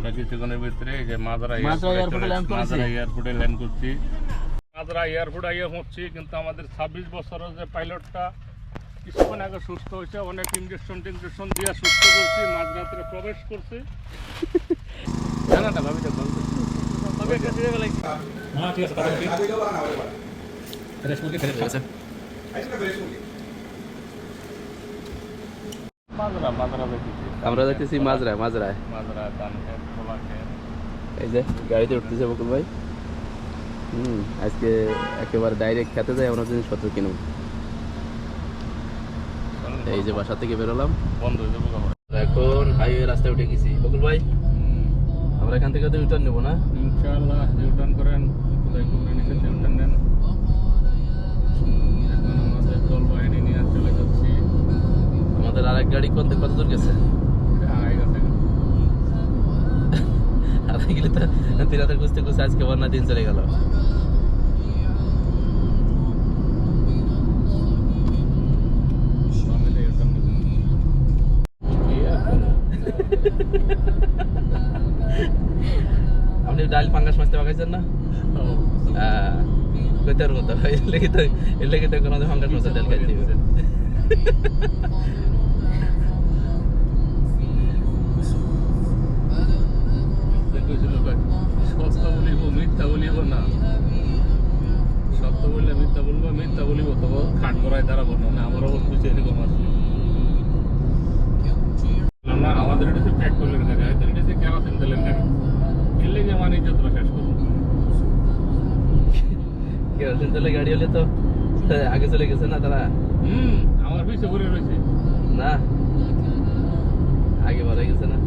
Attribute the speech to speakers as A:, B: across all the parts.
A: আমরা কিছুক্ষণের ভিতরে এই যে মাদারা
B: মাদারা
A: এয়ারপোর্টে ল্যান্ড করছি। মাদারা এয়ারপোর্ট আইয়া পড়ছি, কিন্তু আমাদের 26 বছরের যে পাইলটটা কিছুক্ষণ আগে সুস্থ হয়েছে, অনেক ইঞ্জেকশন দিয়ে সুস্থ করছি, মাঝরাত্রে প্রবেশ করছি। জানাটা ভাবি দেখো
B: আমরা দেখতেছি মাজরায় এই যে গাড়িতে উঠতেছে বকুল ভাই। আজকে একেবারে ডাইরেক্ট খেতে যাই আমরা জিনিসপত্র কিনব। এই যে বাসা থেকে বেরোলাম,
A: বন্ধ হয়ে যাবো
B: এখন হাইওয়ে রাস্তায় উঠে গেছি বকুল ভাই। আমরা এখান থেকে ইউটার্ন নেবো না?
A: ইনশাআল্লাহ ইউটার্ন করেন, ইউটার্ন নেন। এখন আমাদের দল বাহিনী নিয়ে চলে যাচ্ছি।
B: আমাদের আরেক গাড়ি কত দূর গেছে? আড়াই গেলে তো তিরাতে খুঁজতে খুঁজতে আজকে বন্যা দিন চলে গেল। আপনি ডাল পাঙ্গাস মাছতে পাকাইছেন না? কইতে আর মতো এর লেগে তো কোনো পাঙ্গাস মাছের ডাল খাইতে হবে।
A: সত্য বলিব মিথ্যা বলিব না, সত্য বললে মিথ্যা বলবো, মিথ্যা বলিব তবু খাট করায় দাঁড়াবো না। আমার অবস্থা এরকম আছে। আমাদের এটা হচ্ছে পেট্রোলের গাড়ি, এটা হচ্ছে কেরোসিন তেলের গাড়ি। এর লেগে বাণিজ্য তো শেষ করবো।
B: কেরোসিন তেলের গাড়ি হলে তো আগে চলে গেছে না তারা?
A: আমার পিছিয়ে ঘুরে রয়েছে
B: না, আগে বলে গেছে না।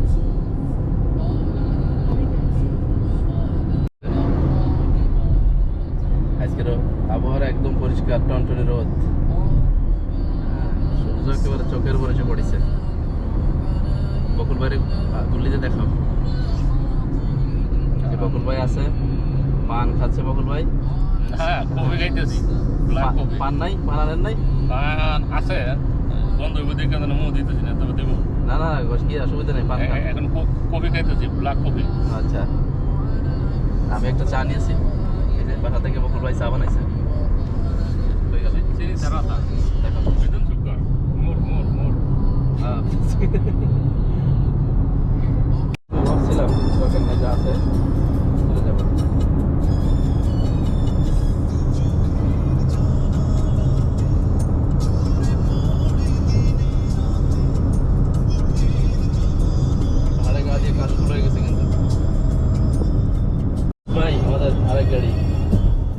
B: আজকের আবহাওয়া একদম পরিষ্কার, টনটনে রোদ, সূর্য একেবারে চোখের উপরে এসে পড়েছে। বকুল ভাই গুল্লিতে দেখাও, বকুল ভাই আছে, পান খাচ্ছে বকুল ভাই।
A: হ্যাঁ, কফি খাইতেছি।
B: পান নাই? পান আনেন নাই?
A: পান আছে, বন্ধু দেখে মুখ দিতেছি না, তবে দেবো।
B: না না, কি অসুবিধা নেই, পান
A: এখন কফি খাইতেছি, ব্ল্যাক কফি।
B: আচ্ছা, আমি একটা চা নিয়েছি, বাসা থেকে বকুল ভাই চা বানাইছে।
A: চিনি ছাড়া চা, দেখো বেদন সুগার, মোর মোর মোর।
B: ভাবছিলাম ওখানে যা আছে চলে যাবো। ভাড়া গাড়ি কাজ শুরু হয়ে গেছে কিন্তু ভাই, আমাদের আরেক গাড়ি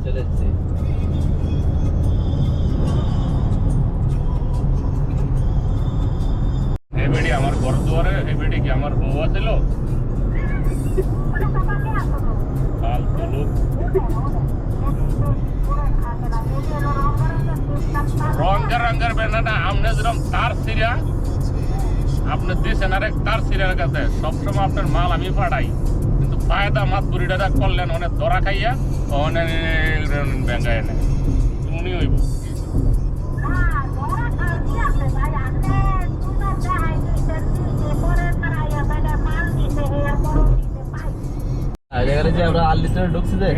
B: চলে যাচ্ছে।
A: এই বেডি আমার ঘর দুয়ারে, এই বেডি কি আমার বউ আছিল? ফালতু লোক। রঙের বেনাটা আপনি যেরকম তার সিরিয়া আপনি দিয়েছেন আরেক তার সিরিয়ার কাছে, সবসময় আপনার মাল আমি পাঠাই, কিন্তু ফায়দা মাত বুড়িটা করলেন অনেক দরা খাইয়া অনেক ব্যাঙ্গায় নেয় উনি হইব।
B: আমরা আল্লিস রোডে ঢুকছি যে,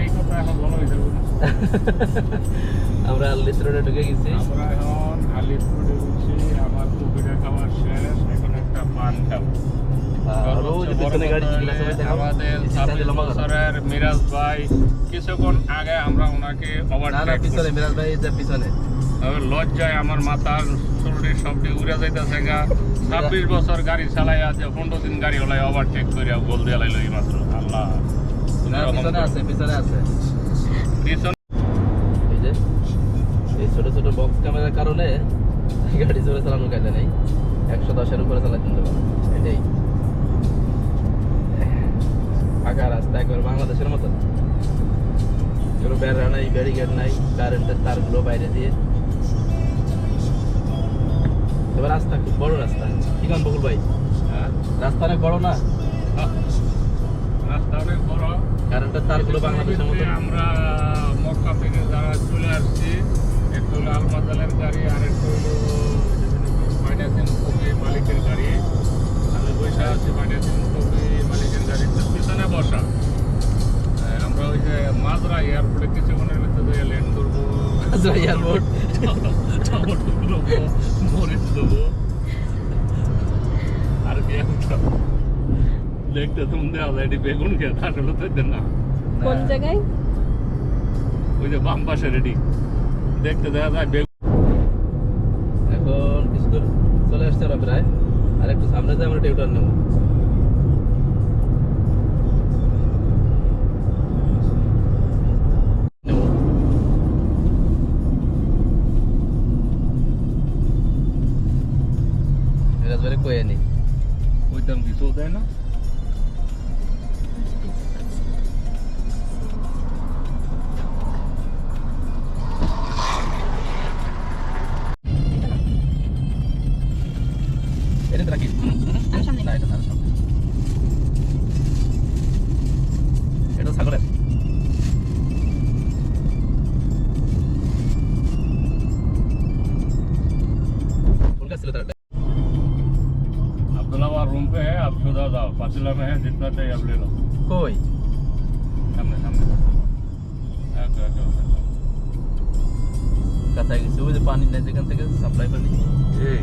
B: আমরা আল্লিস রোডে ঢুকে গেছি।
A: আমরা এখন আল্লিস রোডে ঢুকছি, আমার কফিটা খাওয়া শেষ, এখন একটা পান খাবো। আমাদের 26 বছরের মিরাজ ভাই, কিছুক্ষণ আগে আমরা ওনাকে ওভারটেক করছি।
B: মিরাজ ভাই যে পিছনে,
A: লজ্জায় আমার মাথার শরীরের সবটি উড়ে যাইতেছে গা। 26 বছর গাড়ি চালাই আছে, 15 দিন গাড়ি হলাই ওভারটেক করে গোল দিয়ে লাইলো এই মাত্র। আল্লাহ,
B: পিছনে আছে পিছনে আছে
A: পিছন।
B: এই যে এই ছোট ছোট বক্স ক্যামেরার কারণে গাড়ি জোরে চালানোর কায়দা নেই, 110-এর উপরে চালাতে দেবো না। এটাই ফাঁকা রাস্তা, একবার বাংলাদেশের মতো, কোনো বেড়া নাই, ব্যারিকেড নাই, কারেন্টের তারগুলো বাইরে দিয়ে। এবার রাস্তা খুব বড় রাস্তা, কি গান বকুল ভাই? রাস্তা অনেক বড় না?
A: রাস্তা অনেক বড়,
B: কারেন্টের তারগুলো বাংলাদেশের মতো।
A: আমরা মক্কা থেকে যারা চলে আসছি, একটু হলো আলমাদালের গাড়ি, আর একটু হলো ফাইন্যান্সিং কপি মালিকের গাড়ি। আমি বসে আছি ফাইন্যান্সিং কপি মালিকের গাড়িতে। এয়ারপোর্টে কিছুক্ষণের ভিতরে ল্যান্ড করবো,
B: মাজরা এয়ারপোর্ট।
A: টমেটো দেবো, মরিচ দেবো, আর কি একটা দেখতে তুমি দেওয়া যায় এটি বেগুন খেয়ে আসলে তো এদের না,
C: কোন জায়গায়?
A: ওই যে বাম পাশে রেডি দেখতে দেখা যায় বেগুন।
B: এখন কিছু দূর চলে আসছে আমরা প্রায়, আর একটু সামনে যাই আমরা টিউটার নেবো। রাজবাড়ি কয়ে নি
A: ওই দাম কিছু দেয় না,
B: এটা তো রাখি
C: আর সামনে
B: না, এটা না, সামনে। এটা সাগরের ফুল গাছ ছিল তার একটা।
A: अब्दुल्ला रूम पे है, आप सुधा जाओ, पाचिला में है, जितना चाहिए आप ले लो।
B: কই
A: सामने सामने
B: কাঁথায় গেছে, ওই যে পানি নেই যেখান থেকে সাপ্লাই পানি
A: এই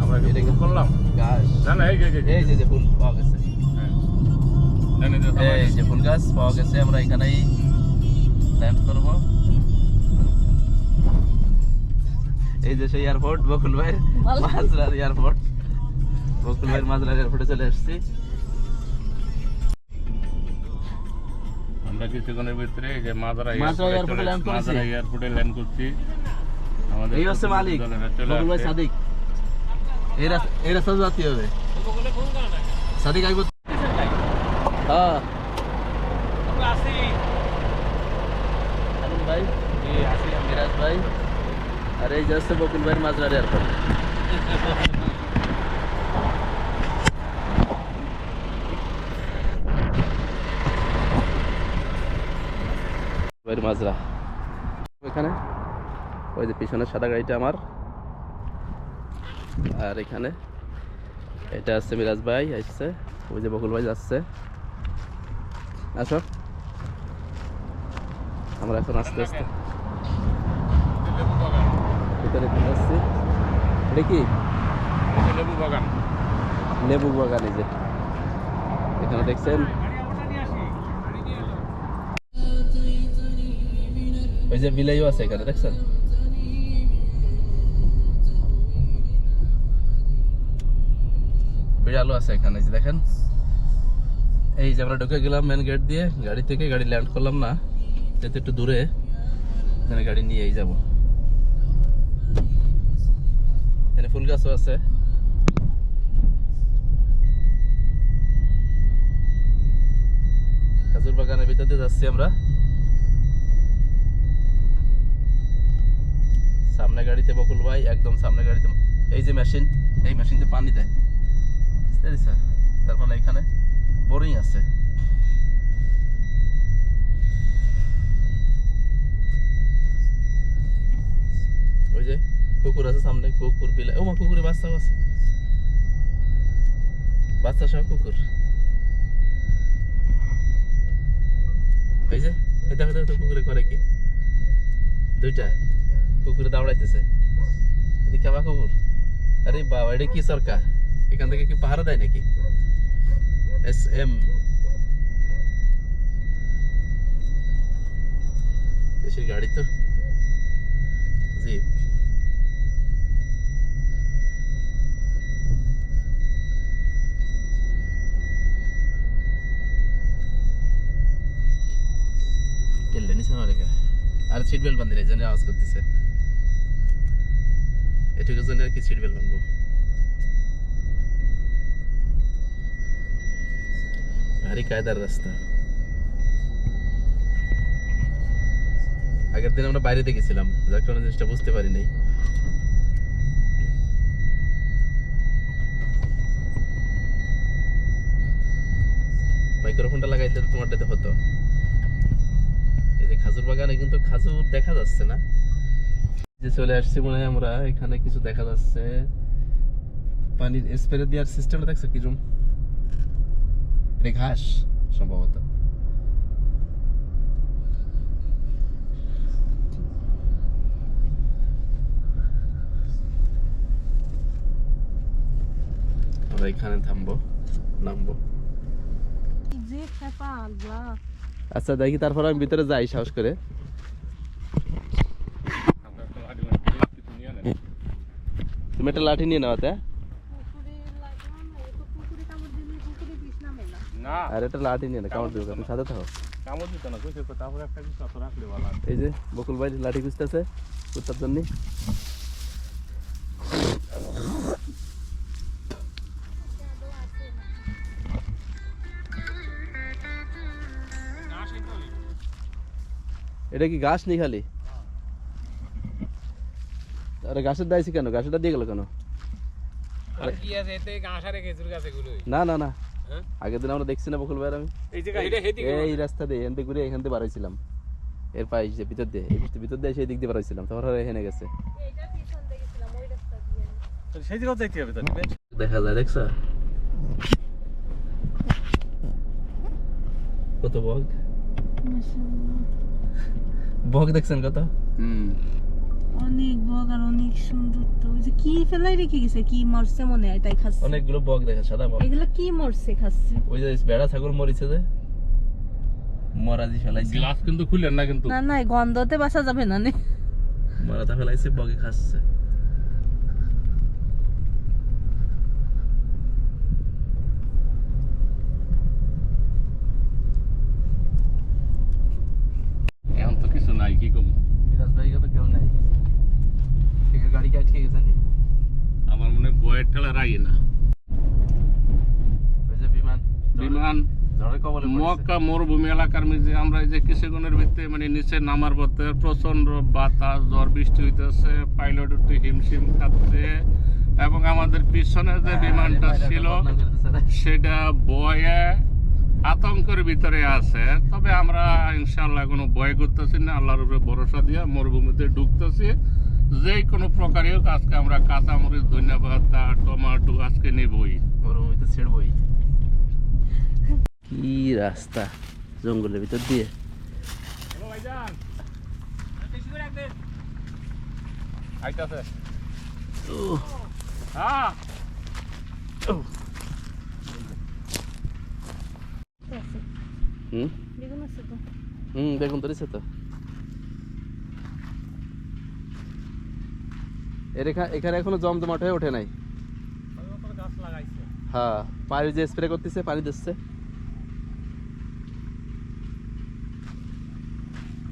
A: আমরা কি
B: এটা
A: এটা করলাম
B: গাছ।
A: না না, এই যে
B: এই যে ফুল পাওয়া গেছে,
A: হ্যাঁ জানি যে
B: এই যে ফুল গাছ পাওয়া গেছে, আমরা এখানেই ল্যান্ড করব। এই যে সেই এয়ারপোর্ট বকুল ভাইয়ের মাজরার এয়ারপোর্ট, বকুল ভাইয়ের মাজরার এয়ারপোর্টে চলে আসছি।
A: আমরা কিছুক্ষণের ভিতরে এই যে মাদারা
B: মাদারা এয়ারপোর্টে ল্যান্ড করেছি।
A: মাদারা এয়ারপোর্টে ল্যান্ড করছি। আমাদের
B: এই হচ্ছে মালিক বকুল ভাই সাদিক। এই রাস্তা যাতে হবে সাদিক আইব। হ্যাঁ আনন্দ ভাই, মিরাজ ভাই, আর এই যে হচ্ছে বকুল ভাইয়ের মাজরার এয়ারপোর্ট। মাজরা এখানে, ওই যে পিছনে সাদা গাড়িটা আমার, আর এখানে এটা আছে মিরাজ ভাই আসছে, ওই যে বকুল ভাই যাচ্ছে। আসো, আমরা এখন আস্তে আস্তে
A: লেবু বাগান,
B: ভিতরে চলে আসছি। এটা কি
A: এটা লেবু বাগান।
B: লেবু বাগান, এই যে এখানে দেখছেন ওই যে বিলাইও আছে এখানে, দেখছেন বিড়ালও আছে এখানে, এই যে দেখেন। এই যে আমরা ঢুকে গেলাম মেন গেট দিয়ে, গাড়ি থেকে গাড়ি ল্যান্ড করলাম না, যেহেতু একটু দূরে, এখানে গাড়ি নিয়েই যাব। এখানে ফুল গাছও আছে। খেজুর বাগানের ভিতর দিয়ে যাচ্ছি আমরা। সামনে গাড়িতে বকুল ভাই, একদম সামনে গাড়িতে এই যে মেশিন, এই মেশিন দিয়ে পানি দেয়, তারপরে এখানে বোরিং আছে। ওই যে কুকুর আছে সামনে, কুকুর বিলাই, ও মা কুকুরের বাচ্চাও আছে, বাচ্চা সহ কুকুর। এই যে এই দেখো দেখো কুকুরে করে কি, দুইটা কুকুরে দাঁড়াইতেছে, এদিকে আবার কুকুর। আরে বাবা, এটা কি সরকার, এখান থেকে কি পাহারা দেয় নাকি? SM দেশের গাড়ি তো জিপ। কেলে নিছে আমার এখানে, আর সিট বেল্ট বান্ধি, এই জন্য আওয়াজ করতেছে। এটুকুর জন্য আর কি সিট বেল্ট বানবো। ভারী কায়দার রাস্তা। আগের দিন আমরা বাইরে দেখেছিলাম, যার কারণে জিনিসটা বুঝতে পারি নাই। মাইক্রোফোনটা লাগাইলে তোমারটাতে হতো। এই যে খাজুর বাগানে কিন্তু খাজুর দেখা যাচ্ছে না, যে চলে আসছি মনে হয় আমরা। এখানে কিছু দেখা যাচ্ছে, পানির স্প্রে দেওয়ার সিস্টেমটা দেখছো কিরকম, এটা ঘাস সম্ভবত। আমরা এখানে থামবো, নামবো।
C: যে খেপা আল্লাহ।
B: আচ্ছা দেখি, তারপর আমি ভিতরে যাই সাহস করে। তুমি একটা লাঠি নিয়ে নাও তে।
A: না
B: আর একটা লাঠি নিয়ে না, কামড় দিবে, তুমি সাথে থাকো।
A: কামড় দিত না, কইছে তারপরে একটা কিছু হাতে রাখলে ভালো।
B: এই যে বকুল ভাই লাঠি খুঁজতেছে কুত্তার জন্য। এটা কি ঘাস নেই খালি? আরে ঘাসের দাইছি কেন? ঘাসটা দিয়ে গেল কেন?
D: আর কি আছে এতে ঘাস আর খেজুর গাছ এগুলো?
B: না না না,
D: হ্যাঁ?
B: আগের দিন আমরা দেখছি না বকুল ভাই, আমি
D: এই জায়গা এটা হেদি
B: এই রাস্তা দিয়ে এখান থেকে ঘুরে এখান থেকে বার হয়েছিলাম, এর পায়ে যে ভিতর দিয়ে, এই ভিতর দিয়ে সেই দিক দিয়ে বার হয়েছিলাম, তারপর এখানে গেছে।
C: এইটা পিছন থেকে গেছিলাম ওই রাস্তা দিয়ে।
D: সেই জায়গা যাইতে হবে তাহলে।
B: দেখা যায়, দেখছ কত বক, বক দেখছেন কত?
C: অনেক বগ আর অনেক সুন্দর। তো ওই যে কি ফেলাই রেখে গেছে, কি মরছে মনে হয়, তাই খাচ্ছে।
B: অনেকগুলো বক দেখা, সাদা বক।
C: এগুলা কি মরছে খাচ্ছে?
B: ওই যে বেড়া ছাগল মরিছে যে, মরাজি ফেলাইছে।
A: গ্লাস কিন্তু খুলেন না কিন্তু।
C: না না, গন্ধতে বাসা যাবে না নে।
B: মরাটা ফেলাইছে, বকে খাচ্ছে।
A: এখন তো কিছু নাই, কি কম।
B: বিরাজ ভাই তো কেউ নাই, গাড়ি কে আটকে গেছে নি?
A: আমার মনে বয়ের ঠেলা রাই না।
B: ওই যে বিমান
A: বিমান
B: ঝড়ের কবলে পড়েছে।
A: মক্কা মরুভূমি এলাকার মধ্যে আমরা এই যে কিছুক্ষণের ভিতরে মানে নিচে নামার পথে প্রচন্ড বাতাস, ঝড় বৃষ্টি হইতেছে, পাইলট একটু হিমশিম খাচ্ছে, এবং আমাদের পিছনে যে বিমানটা ছিল সেটা বয়ে আতঙ্কের ভিতরে আছে। তবে আমরা ইনশাআল্লাহ কোনো ভয় করতেছি না, আল্লাহর উপরে ভরসা দিয়ে মরুভূমিতে ঢুকতেছি। যে কোনো প্রকারই হোক, আজকে আমরা কাঁচামরিচ, ধন্যবাদ, টমেটো আজকে নেবই।
B: মরুভূমিতে ছেড়বই। কি রাস্তা জঙ্গলের ভিতর দিয়ে।
A: আইতাছে।
B: উহ,
A: হ্যাঁ
B: হুম
C: বেগুন আছে তো।
B: বেগুন ধরেছে তো। এখানে এখনো জমজমাট হয়ে ওঠে নাই।
D: গাছ লাগাইছে।
B: হ্যাঁ, পানি যে স্প্রে করতেছে, পানি দিচ্ছে।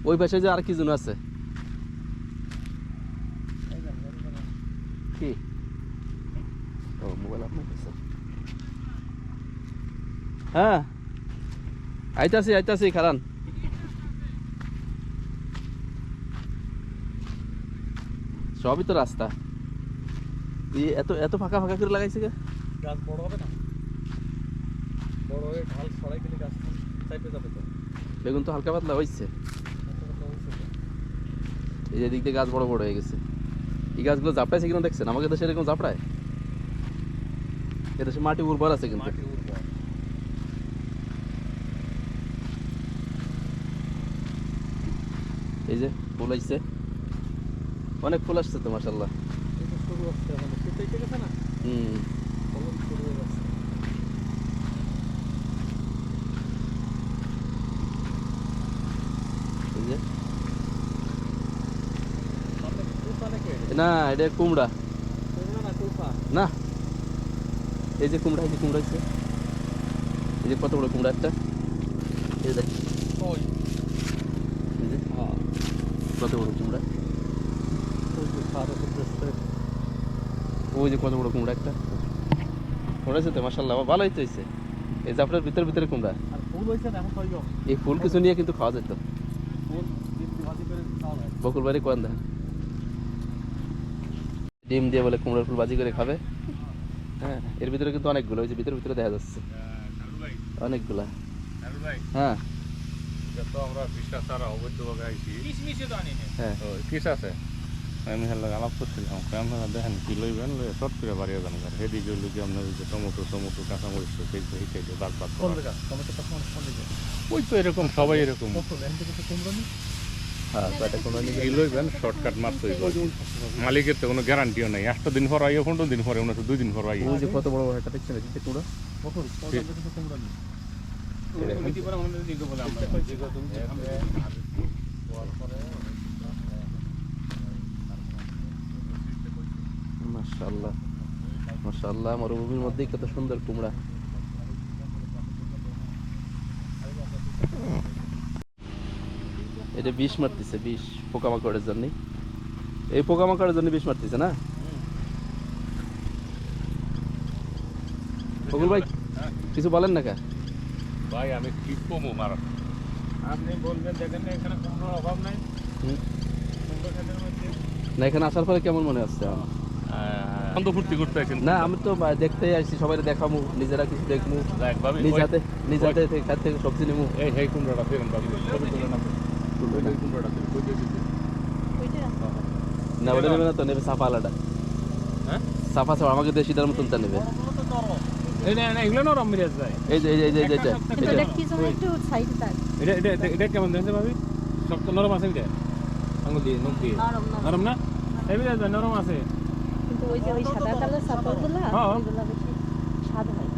B: ওই পাশে যে আর কি জন আছে কি? ও মোবাইল আপনার কাছে। হ্যাঁ আইতাছি খারান। সবই তো রাস্তা। এত এত ফাঁকা ফাঁকা করে লাগাইছে কে?
D: গাছ বড় হবে না, বড় হয়ে ঢাল ছড়াই দিলে গাছ চাইতে যাবে তো।
B: বেগুন তো হালকা পাতলা হয়েছে। এই যে দিক দিয়ে গাছ বড় বড় হয়ে গেছে। এই গাছগুলো জাপড়াইছে কিনা দেখছেন? আমাকে দেশে এরকম জাপড়ায়? এদেশে মাটি উর্বর আছে কিন্তু।
D: মাটি উর্বর।
B: এই যে ফুল আসছে, অনেক ফুল আসছে তো মাশাআল্লাহ।
D: এই তো শুরু হচ্ছে আমাদের, শীত এসে গেছে না, ফলন শুরু হয়ে যাচ্ছে।
B: এই যে
D: সামনে তুফা নাকি?
B: না, এটা কুমড়া
D: তুফা না তুফা?
B: না, এই যে কুমড়া, এই যে কুমড়া হচ্ছে, এই যে কত বড় কুমড়া একটা। এই দেখ,
D: ওই
B: এই যে কত বড় কুমড়া।
D: ওই যে খাওয়া করতেছে।
B: ওই যে কত বড় কুমড়া একটা হয়েছে তো মাশাআল্লাহ, ভালোই তো হয়েছে। এই যে আপনার ভিতরে কুমড়া।
D: আর ফুল হয়েছে না এখন কইলো?
B: এই ফুল কিছু নিয়ে কিন্তু খাওয়া যেত।
D: ফুল দিদি ভাজি করে খাওয়া যায়।
B: বকুল বাড়ি কোন দেন ডিম দিয়ে বলে কুমড়ার ফুল ভাজি করে খাবে। হ্যাঁ, এর ভিতরে কিন্তু অনেকগুলো, ওই যে ভিতরে দেখা যাচ্ছে অনেকগুলা। হ্যাঁ
A: যত আমরা বিশ্বাস ছাড়া অবৈধভাবে আইছি।
D: কিশমিশও জানি না।
B: হ্যাঁ,
A: কিস আছে, আমি হেলে আলাপ করছিলাম, আপনারা দেখেন কি লইবেন, লয়ে শর্ট করে বাড়িয়ে যান। হেদিকে লুকি আপনার যে টমেটো কাঁচামরিচ সেই সাইডে বাদ
D: কোন
A: করা।
D: জায়গা? টমেটো চাষ মানে কোন দিকে?
A: ওই তো এরকম, সবাই এরকম।
D: কত এখান থেকে তো কুমড়ো নি?
B: 50 টাকা।
D: 50 টাকা।
B: হ্যাঁ কয়টা কুমড়া নিবে
A: এই লইবেন শর্টকাট মারতে হইব মালিকের তো কোনো গ্যারান্টিও নাই 8 দিন পর আইও 15 দিন পরে 2 দিন পর আইও
B: ওই যে কত বড় বড় একটা দেখছেন এই যে কুমড়া মাশাআল্লাহ মাশাআল্লাহ মরুভূমির মধ্যে কত সুন্দর কুমড়া এটা বিষ মারতেছে বিষ পোকামাকড়ের জন্য এই পোকামাকড়ের জন্য বিষ মারতেছে না বকুল ভাই কিছু বলেন না কা
A: ভাই আমি কি কমু মার আপনি বলবেন দেখেন না এখানে কোনো অভাব নাই
B: না এখানে আসার পরে কেমন মনে হচ্ছে আমার?
A: আনন্দ ফুর্তি করতে আছেন
B: না আমি তো দেখতেই আসছি সবাই দেখামু নিজেরা কিছু দেখমু
A: একভাবে
B: নিজ হাতে খাত থেকে সবজি নেমু
A: এই হেই কুমড়াটা ফেরেন বাবু ছবি তুলে না ওই কুমড়াটা ফেরেন কই দিতে
B: না ওটা নেবে না তো নেবে সাফা আলাদা
A: হ্যাঁ
B: সাফা সাফা আমাকে দেশিদার মতন তা নেবে
D: এই না না এগুলো নরম মিরাজ ভাই
B: এই যে এটা
C: এটা কি যেন একটু সাইডে থাক
D: এটা কেমন দেখতে ভাবি শক্ত নরম আছে এটা আঙুল দিয়ে নখ দিয়ে
C: নরম নরম
D: নরম না এই মিরাজ ভাই নরম আছে
C: কিন্তু ওই যে ওই সাদা কালার সাপোর্টগুলো
D: হ্যাঁ।
C: ওইগুলো বেশি স্বাদ হয়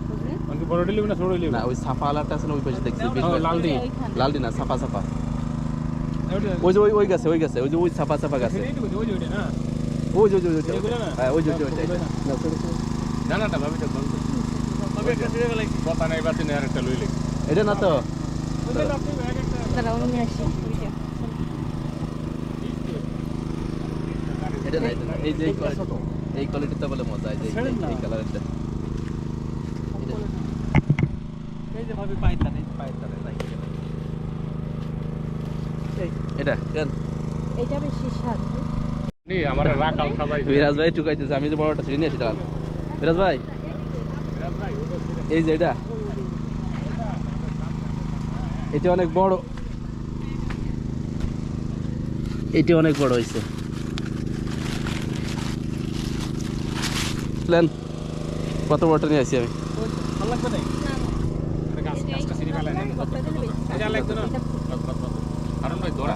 C: বুঝলি
D: অনেক বড় লিবি না ছোট লিবি
B: না ওই সাফা আলাদা আছে না ওই পাশে দেখছি
D: হ্যাঁ, লালটি।
B: লালটি না সাফা সাফা
D: ওইটা
B: ওই যে ওই গাছে ওই যে ওই সাফা সাফা গাছে
D: এইটুকু ওই যে ওইটা না
B: ওই যে
D: এগুলো না?
B: হ্যাঁ ওই যে
A: জানাটা ভাবি তো বলতে
D: তবে একটা ছিড়ে গেল
A: কথা নাই বাতি নেই আরেকটা লইলে
B: এটা না তো
D: ওইটা আপনি ব্যাগ একটা
C: দাঁড়াও আমি আসি ওইটা
B: এটা না এই যে এই কোয়ালিটিটা বলে মজা এই যে এই কালারটা
D: এই যে ভাবি পাইতা নেই
B: এটা কেন
C: এটা বেশি স্বাদ
A: নি আমার রাকাল খাবাই
B: বিরাজ ভাই টুকাইতেছে আমি যে বড়টা ছিড়ে নিয়ে আসি দাঁড়ান বিরাজ ভাই এই যে এটা অনেক বড় এটি অনেক বড় হয়েছে প্ল্যান কত বড়টা নিয়ে আসি আমি
D: ভালো লাগবে না এটা গাছ গাছটা ছিড়ে ফেলে না এটা লাগবে না
A: কারণ ভাই ধরা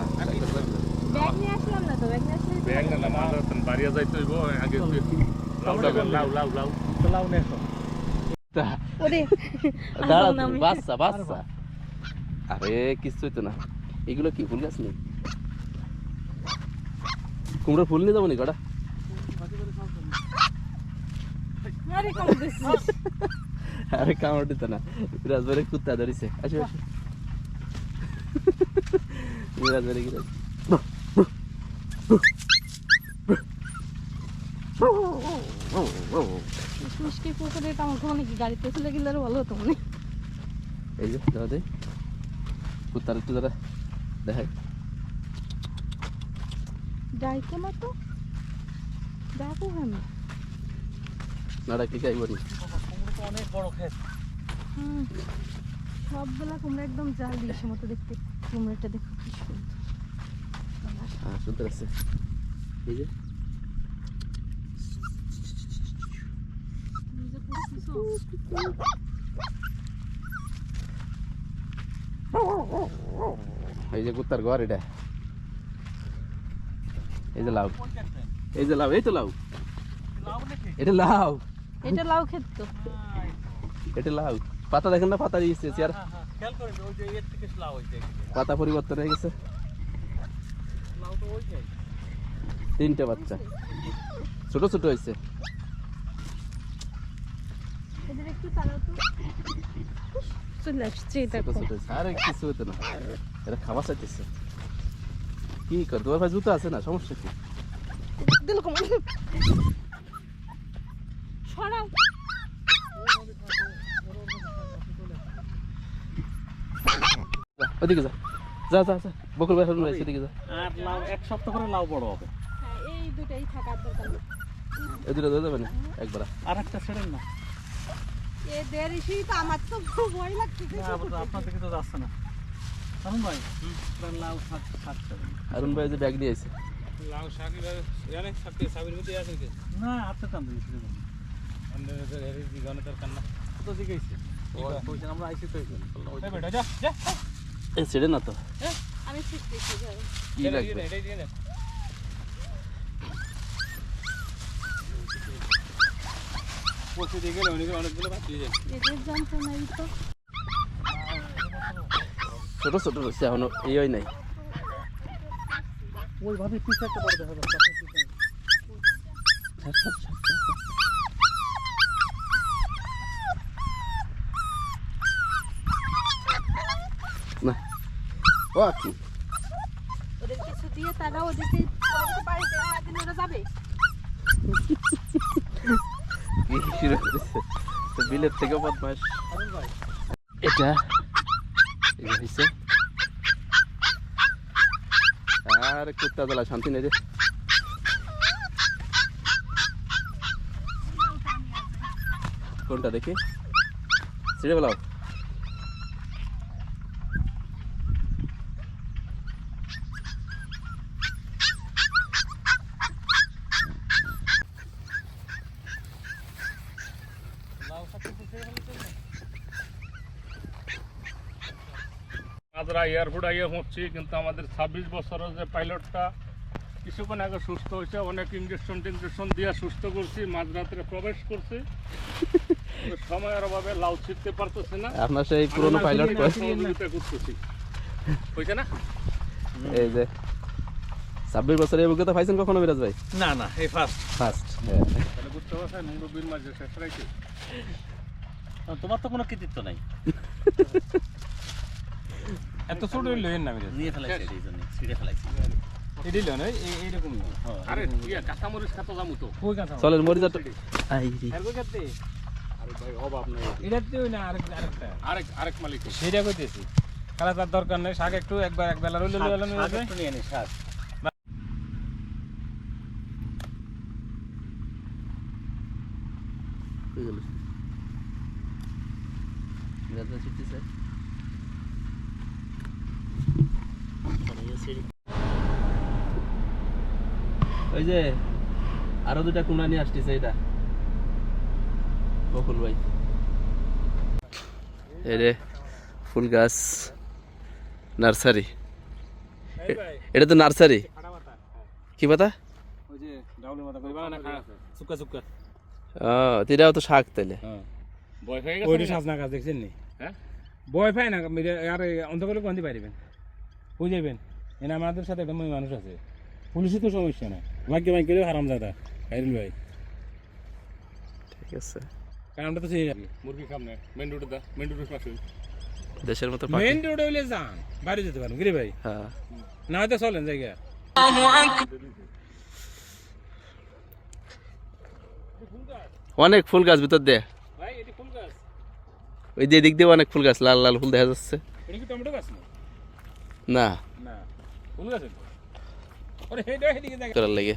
C: ব্যাগ নিয়ে আসলাম না তো ব্যাগ নিয়ে আসলে
A: ব্যাগ না মাল বাড়িয়া যাইতে হইব আগে লাউ
D: তো লাউ নেছো
C: ওরে
B: দাঁড়া
C: আসলাম না আমি।
B: বাচ্চা আরে কিছুই তো না এগুলো কি ফুল গাছ নেই কুমড়োর ফুল নিয়ে যাবো নি কটা
C: আরে কম দিছিস
B: আরে কামড় দিত না রাজবাড়ি কুত্তা ধরিছে আসো রাজবাড়ি কি
C: মিষ্টি পুকুরে কামড় খাওয়া নাকি গাড়িতে চলে গেলে আরো ভালো হতো মনে
B: এই যে দাদা দে কুত্তার একটু দাদা দেখাই
C: যাইতো না তো দেখো কেন
B: নাড়া কি খাইব নি
D: কুমড়ো তো অনেক বড় ক্ষেত
C: সবগুলা কুমড়া একদম জাল দিয়েছে মতো দেখতে কুমড়াটা দেখো কি সুন্দর
B: হ্যাঁ সুন্দর আছে এই যে
C: তুমি যে করতেছো
B: এই যে কুত্তার ঘর এটা এই যে লাউ এই যে লাউ এই তো লাউ
D: লাউ নাকি
B: এটা লাউ
C: এটা লাউ ক্ষেত তো
B: এটা লাউ পাতা দেখেন না পাতা দিয়েছে চেয়ার
D: খেয়াল করেন ওই যে এর থেকে লাউ হইছে
B: পাতা পরিবর্তন হয়ে গেছে
D: লাউ তো ওই যায়
B: তিনটে বাচ্চা ছোট ছোট হয়েছে
C: এদের একটু তাড়াও তো চলে আসছে
B: ছোট
C: দেখো
B: ছোট হয়েছে আরে কিছু হতো না এটা খাবার চাইতেছে কি কর তোমার ভাই জুতো আছে না সমস্যা কি
C: দিল কম সরাও
B: ওদিকে যা যা যা যা বকুল ভাই হারুন ভাই সেদিকে যা
D: আর লাউ এক সপ্তাহ করে লাউ বড় হবে
C: এই দুটাই থাকার দরকার নেই।
B: এই দুটো ধরে যাবে না একবার
D: আর একটা ছেড়েন না
C: এ দেরি সেই তো আমার তো ভয় লাগতেছে
D: আপনার দিকে তো যাচ্ছে না কারণ ভাই লাউ শাক শাক
B: হারুন ভাই যে ব্যাগ নিয়ে এসে
A: লাউ শাকি জানে শাকি সাবির মধ্যে আছে কি
D: না আপনি কাম দিয়েছি
A: আমাদের এর দিগানে তার কান্না
D: তো শিখাইছি আমরা আইসি তো
A: এই বেটা যা যা
B: এ ছেড়ে না তো
C: আমি শিখতেছি ধরো
B: কি লাগবে
D: এটাই দিয়ে নে পড়তে দিয়ে গেলে অনেকগুলো ভাত দিয়ে যায়
C: এদের যন্ত্রণাই তো
B: ছোট ছোট রয়েছে এখনো এই হয় নাই
D: ওইভাবে পিছে একটা বড় দেখা যাচ্ছে
B: না ও কি
C: ওদের কিছু দিয়ে তারা ওদেরকে বাড়িতে না দিলে ওরা যাবে
B: কি শুরু করেছে তো বিলের থেকে বদমাস
D: ভাই
B: এটা এটা হয়েছে আর কুত্তা দলা শান্তি নেই রে কোনটা দেখি ছিঁড়ে বেলাও
A: মাঝরা এয়ারপোর্ট আইয়া পৌঁছছি, কিন্তু আমাদের 26 বছরের যে পাইলটটা কিছুক্ষণ আগে সুস্থ হয়েছে, অনেক ইঞ্জেকশন দিয়ে সুস্থ করছি, মাঝরাত্রে প্রবেশ করছি, কিন্তু সময়ের অভাবে লাউ ছিটতে পারতেছে না।
B: আপনার সেই পুরনো পাইলট
A: সহযোগিতা করতেছি, হয়েছে না?
B: এই যে 26 বছরের অভিজ্ঞতা পাইছেন কখনো মিরাজ ভাই?
D: না না এই ফার্স্ট
B: ফার্স্ট
A: তাহলে বুঝতে পারছেন মুরব্বীর মাঝে শেষ রাখি।
D: তোমার তো কোনো কৃতিত্ব নাই এত ছোট লইেন না নিয়ে ফেলাইছে এই জন্য ছিড়ে ফেলাইছে এডি লন এইরকম
A: আরে কাঁচামরিচ খাতো জামু তো
D: কই কাঁচা
B: চলেন মরিচা আই রে
D: আর কই কাটতে
A: আরে ভাই অভাব নাই,
D: এটাতে ওই না আরেকটা
A: আরেক মালিক
D: সেটা কইতেছি কালা তার দরকার নাই শাক একটু একবার এক বেলা রইলে লইলাম একটু নিয়ে নি শাক
B: কই গেল মিরাজ ভাই ছুটতেছে ওই যে আরো দুটা কুমড়া নিয়ে আসতেছে এটা বকুল ভাই এই রে ফুল গাছ নার্সারি এটা তো নার্সারি কি পাতা
D: ওই যে ডাউলের মাথা কই বানা খা সুক্কা সুক্কা
B: এটাও তো শাক তাইলে
A: বয় হয়ে
D: ওইটা
A: গেছে
D: সাজনা গাছ দেখছেন নি
A: হ্যাঁ
D: বয় পায় না আর অন্ধকারে কোনটি পারিবেন কই যাবেন এনা আমাদের সাথে একটা মানুষ আছে পুলিশই তো সমস্যা না ভাগ্য ভাই গেলেও হারাম দাদা খাইরুল ভাই
B: ঠিক আছে
D: কারণটা তো সেই
A: মুরগি সামনে মেন রোডের পাশে
B: দেশের মতো
D: মেইন রোড হইলে যান বাড়ি যেতে পারেন গিরে ভাই
B: হ্যাঁ
D: না হয়তো চলেন জায়গা
B: অনেক ফুল গাছ ভিতর দিয়ে
D: ভাই এটি ফুল গাছ
B: ওই যে দিক দিয়ে অনেক ফুল গাছ লাল লাল ফুল দেখা যাচ্ছে
D: এটা কি টমেটো গাছ না
B: না
D: না ফুল গাছ আরে হেড হেডিকে জায়গা
B: করার লাগে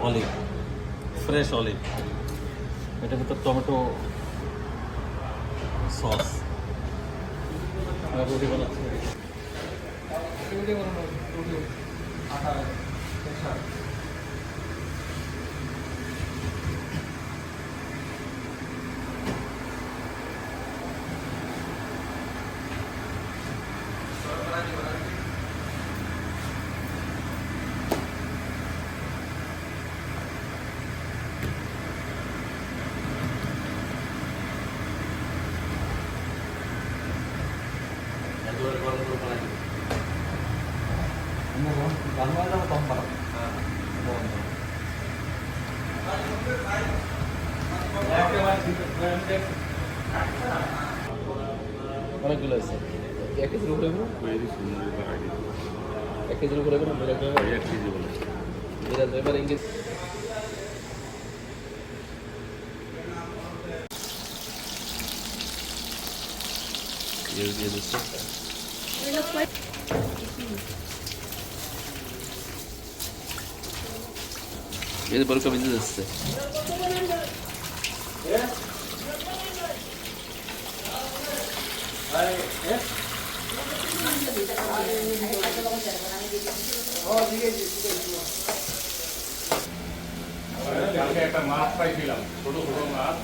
D: অলিভ ফ্রেশ অলিভ এটার ভিতর টমেটো সস রুটি বানাচ্ছে
B: অনেকগুলো আছে এক কেজির উপরে এক কেজির উপরে মিরাজ এবার ইংলিশ জুস দিয়ে দিচ্ছে। এই যে বড় কবি দিয়ে দিচ্ছে।
A: কালকে একটা মাছ পাইছিলাম, ছোট ছোট মাছ।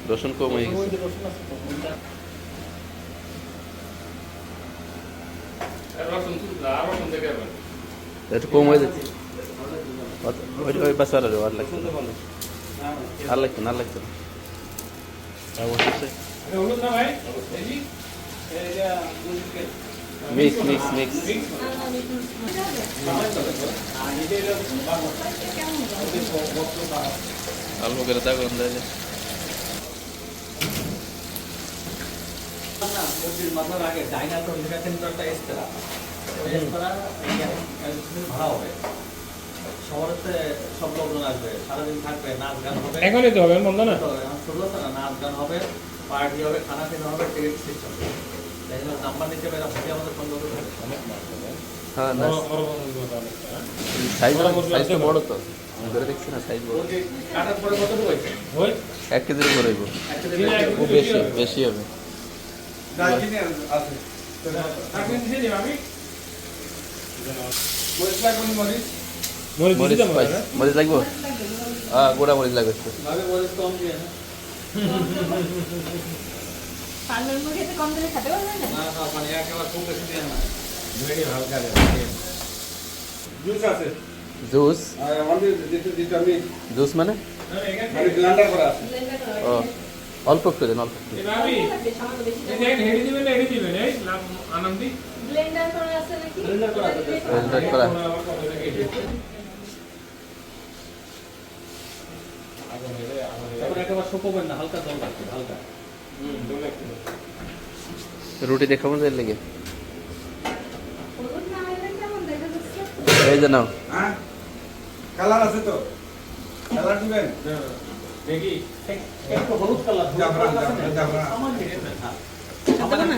B: রসুন কম হয়ে গেছে। একটু কম হয়ে যাচ্ছে। ওই বাস আর লাগছে না, আর লাগছে না, আর লাগছে না। মিক্স মিক্স মিক্স অল্প করে তা করুন তাহলে।
E: শহরেতে সব লোকজন আসবে, সারাদিন থাকবে, নাচ গান হবে।
D: এখনই তো হবে বন্ধ না,
E: শুরু হচ্ছে না, নাচ গান হবে, পার্টি হবে, খানা পিনা হবে, টিকিট সিস্টেম। নাম্বার নিচে বেরা ভাবে আমাদের সঙ্গে
B: হ্যাঁ না, সাইজ সাইজ তো বড় তো, ধরে দেখছি না সাইজ বড়।
E: কাটার পরে কতটুকু হয়েছে?
B: 1 কেজির উপর হইব, খুব বেশি বেশি হবে। মরিচ মরিচ লাগবো, হ্যাঁ গোড়া মরিচ লাগবে একটু।
E: ভাবে মরিচ কম দিয়ে না,
C: পার্লার মুখে তো কম দিলে খেতে পারবে না।
E: না না, মানে একেবারে খুব বেশি দিয়ে না।
D: জুস আছে,
B: জুস
D: আমি
B: জুস মানে
D: ব্লেন্ডার করা আছে।
B: ও অল্প একটু দেন, অল্প একটু।
C: সামান্য বেশি
D: আনন্দি
C: ব্লেন্ডার করা আছে নাকি?
E: ব্লেন্ডার করা আছে।
B: ব্লেন্ডার করা।
E: এখন একেবারে শুকোবেন না, হালকা জল লাগবে, হালকা।
B: রুটি দেখাবো এর লেগে,
C: হলুদ না হলে কেমন দেখা যাচ্ছে?
B: এই যে নাও।
F: হ্যাঁ কালার আছে তো, কালার দিবেন?
D: দেখি
E: একটু হলুদ কালার,
F: জাফরান, জাফরান।
E: আমার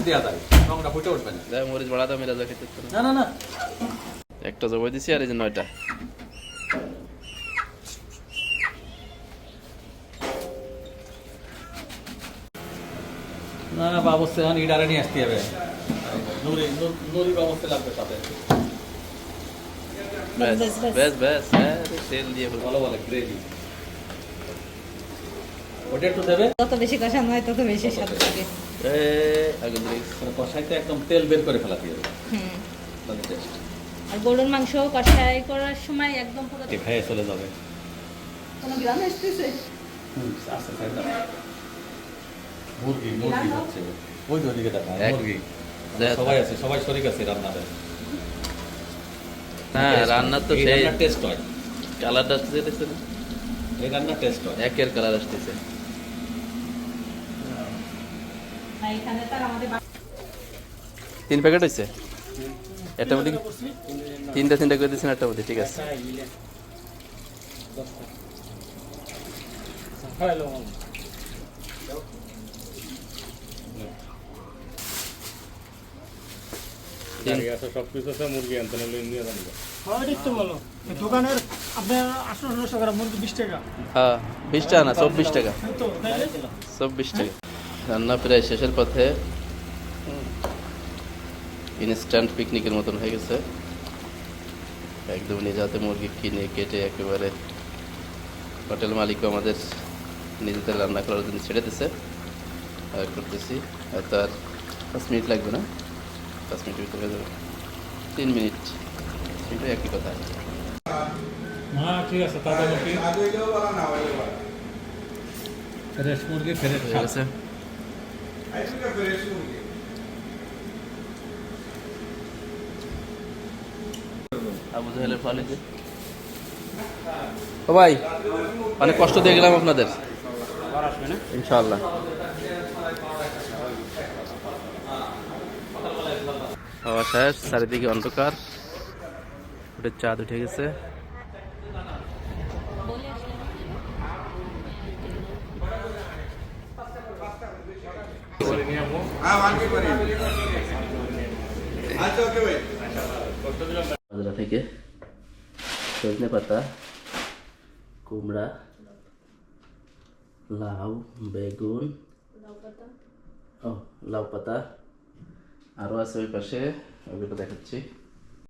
E: দেওয়া যায়, রংটা ফুটে উঠবে না।
B: যাই মরিচ বাড়া দাও, মেরা যা খেতে
E: না না না,
B: একটা জবাই দিছি আর এই যে 9টা।
E: না না, বাবস্থা এখন ইডারে নিয়ে আসতে হবে। নুরি বাবস্থা লাগবে সাথে,
B: ব্যাস ব্যাস ব্যাস, হ্যাঁ তেল দিয়ে বলবো।
E: ভালো বলে গ্রেভি। ওটা একটু দেবে,
C: যত বেশি কষানো হয় তত বেশি স্বাদ লাগে।
B: আগে দিই।
E: মানে কষাইতে একদম তেল বের করে ফেলা দিয়ে দেবে,
C: হুম।
E: তাহলে টেস্ট
C: আর গরুর মাংস কষাই করার সময় একদম পুরো
E: খেয়ে চলে যাবে।
C: কোনো গ্রাম আসতেছে।
E: আস্তে আস্তে মুরগি মুরগি হচ্ছে, ওই যে ওদিকে দেখা মুরগি, সবাই আছে, সবাই শরীর আছে রান্নাতে।
B: হ্যাঁ রান্না তো
E: এই
B: সেই
E: রান্নার টেস্ট হয়,
B: কালারটা আসতেছে, দেখছেন
E: এই রান্নার টেস্ট হয়।
B: একের কালার আসতেছে।
C: না এখানে তার আমাদের
B: 3 প্যাকেট হয়েছে, একটা মধ্যে তিনটা করে দিয়েছেন, একটা মধ্যে ঠিক আছে।
A: সবকিছু আছে, মুরগি আনতে নিয়ে যান।
G: দোকানের আপনার 1800 টাকা মুরগি 20 টাকা,
B: হ্যাঁ 20 টাকা না 24 টাকা,
G: তো তাইলে
B: 24 টাকা। রান্না প্রায় শেষের পথে, ইনস্ট্যান্ট পিকনিকের মতন হয়ে গেছে। একদম নিজে হাতে মুরগি কিনে কেটে একেবারে হোটেল মালিকও আমাদের নিজেদের রান্না করার জন্য ছেড়ে দিছে, আর করতেছি। হয়তো আর 5 মিনিট লাগবে না, 5 মিনিটের ভিতরে হয়ে যাবে, 3 মিনিট, কিন্তু একই কথা।
D: হ্যাঁ ঠিক আছে, তাতে মুরগি
F: আজ হইলেও বলা না হইলেও বলা।
E: ফ্রেশ মুরগি ফ্রেশ
B: হয়ে গেছে।
F: আজকে ফ্রেশ মুরগি।
B: আবু জাহেলের ফালিতে। ও ভাই অনেক কষ্ট দিয়ে গেলাম আপনাদের, ইনশাআল্লাহ। হাওয়া শেষ, চারিদিকে অন্ধকার, চাঁদ উঠে গেছে।
F: হ্যাঁ মার্কেট করি আচ্ছা ওকে ভাই
B: বাজার থেকে সজনে পাতা, কুমড়া, লাউ, বেগুন, লাউ পাতা আরও আছে ওই পাশে, ওইগুলো দেখাচ্ছি।